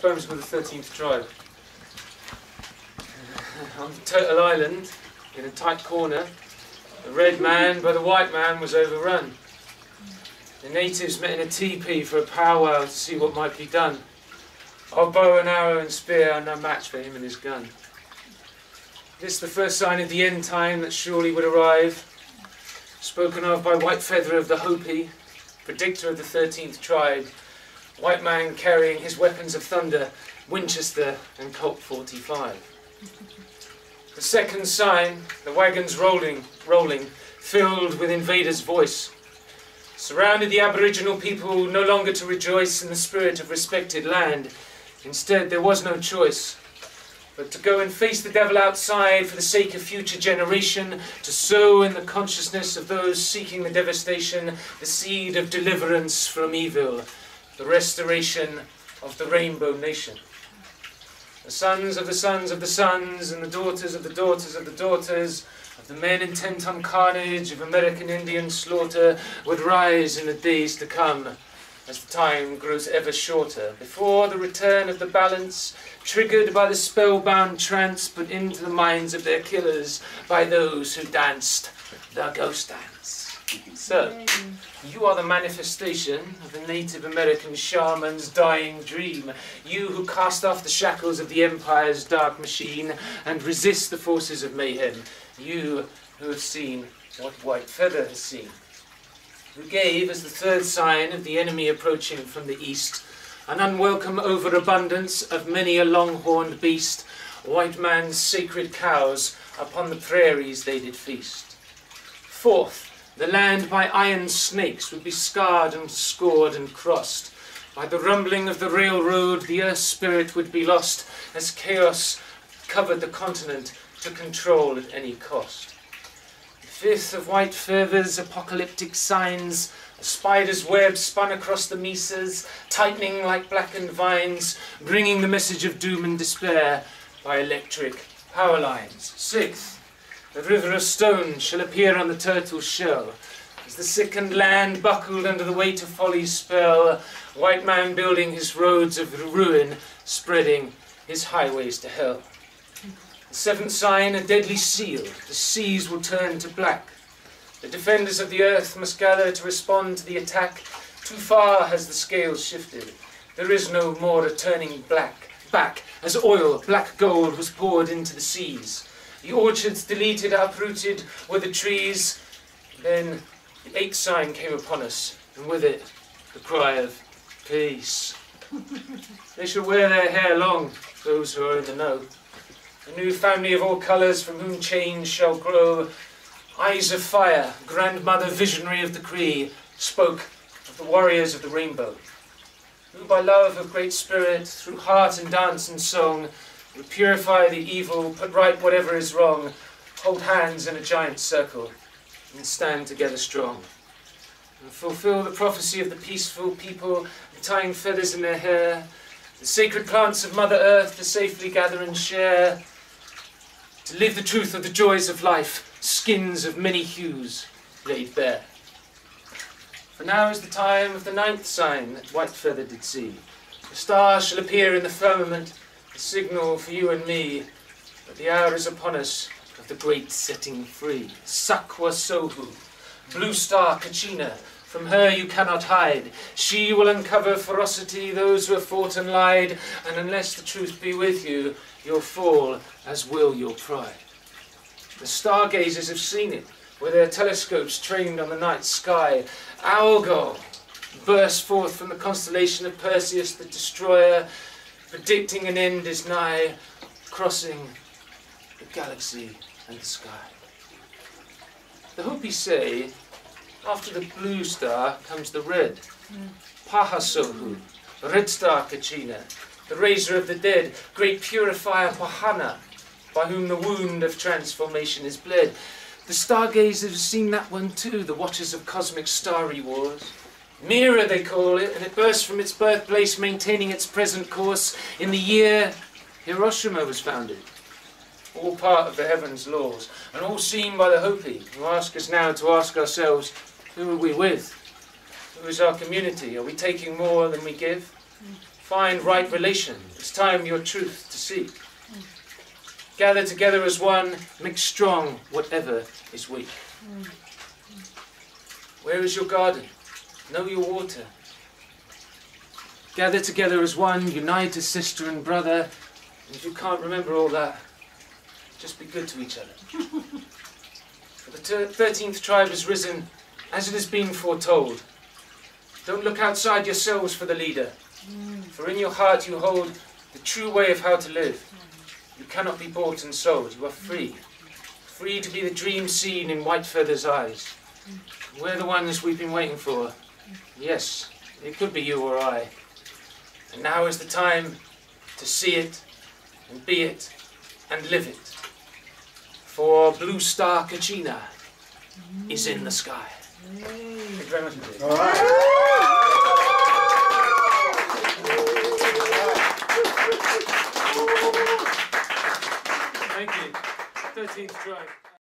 poem's called the 13th Tribe. On Turtle Island, in a tight corner, the red man by the white man was overrun. The natives met in a teepee for a powwow to see what might be done. Our bow and arrow and spear are no match for him and his gun. This the first sign of the end time that surely would arrive, spoken of by White Feather of the Hopi, predictor of the 13th tribe, white man carrying his weapons of thunder, Winchester and Colt 45. The second sign, the wagons rolling, filled with invaders' voice, surrounded the Aboriginal people no longer to rejoice in the spirit of respected land. Instead, there was no choice but to go and face the devil outside for the sake of future generation, to sow in the consciousness of those seeking the devastation the seed of deliverance from evil, the restoration of the Rainbow Nation. The sons of the sons of the sons and the daughters of the daughters of the daughters of the men intent on carnage of American Indian slaughter would rise in the days to come, as the time grows ever shorter, before the return of the balance, triggered by the spellbound trance put into the minds of their killers by those who danced the ghost dance. So, you are the manifestation of the Native American shaman's dying dream. You who cast off the shackles of the Empire's dark machine and resist the forces of mayhem. You who have seen what White Feather has seen. Who gave, as the third sign of the enemy approaching from the east, an unwelcome overabundance of many a long-horned beast, white man's sacred cows, upon the prairies they did feast. Fourth, the land by iron snakes would be scarred and scored and crossed. By the rumbling of the railroad, the earth's spirit would be lost, as chaos covered the continent to control at any cost. The fifth of White Feather's apocalyptic signs, a spider's web spun across the mesas, tightening like blackened vines, bringing the message of doom and despair by electric power lines. Sixth, the river of stone shall appear on the turtle's shell, as the sickened land buckled under the weight of folly's spell, white man building his roads of ruin, spreading his highways to hell. The seventh sign, a deadly seal, the seas will turn to black. The defenders of the earth must gather to respond to the attack. Too far has the scales shifted. There is no more a turning back, as oil, black gold, was poured into the seas. The orchards deleted, uprooted were the trees. Then the eighth sign came upon us, and with it the cry of peace. They shall wear their hair long, those who are in the know. A new family of all colours from whom change shall grow. Eyes of fire, grandmother visionary of the Cree, spoke of the warriors of the rainbow, who by love of great spirit, through heart and dance and song, will purify the evil, put right whatever is wrong, hold hands in a giant circle, and stand together strong, and fulfill the prophecy of the peaceful people, tying feathers in their hair, the sacred plants of Mother Earth to safely gather and share, to live the truth of the joys of life, skins of many hues laid bare. For now is the time of the ninth sign that White Feather did see. The stars shall appear in the firmament, a signal for you and me, that the hour is upon us of the great setting free. Sakwa Sohu, blue star Kachina, from her you cannot hide. She will uncover ferocity, those who have fought and lied, and unless the truth be with you, you'll fall, as will your pride. The stargazers have seen it, with their telescopes trained on the night sky. Algol burst forth from the constellation of Perseus the Destroyer, predicting an end is nigh, crossing the galaxy and the sky. The Hopi say, after the blue star comes the red. Pahasohu, red star Kachina, the raiser of the dead, great purifier Pahana, by whom the wound of transformation is bled. The stargazers have seen that one too, the watchers of cosmic starry wars. Mira they call it, and it burst from its birthplace, maintaining its present course in the year Hiroshima was founded. All part of the heavens' laws, and all seen by the Hopi, who ask us now to ask ourselves, who are we with? Who is our community? Are we taking more than we give? Find right relation. It's time your truth to seek. Gather together as one, make strong whatever is weak. Where is your garden? Know your water. Gather together as one, unite as sister and brother. And if you can't remember all that, just be good to each other. For the 13th tribe has risen as it has been foretold. Don't look outside yourselves for the leader. For in your heart you hold the true way of how to live. You cannot be bought and sold. You are free. Free to be the dream seen in white feathers' eyes. We're the ones we've been waiting for. Yes, it could be you or I. And now is the time to see it, and be it, and live it. For Blue Star Kachina is in the sky. Thank you very much indeed. All right. Thank you. 13th tribe.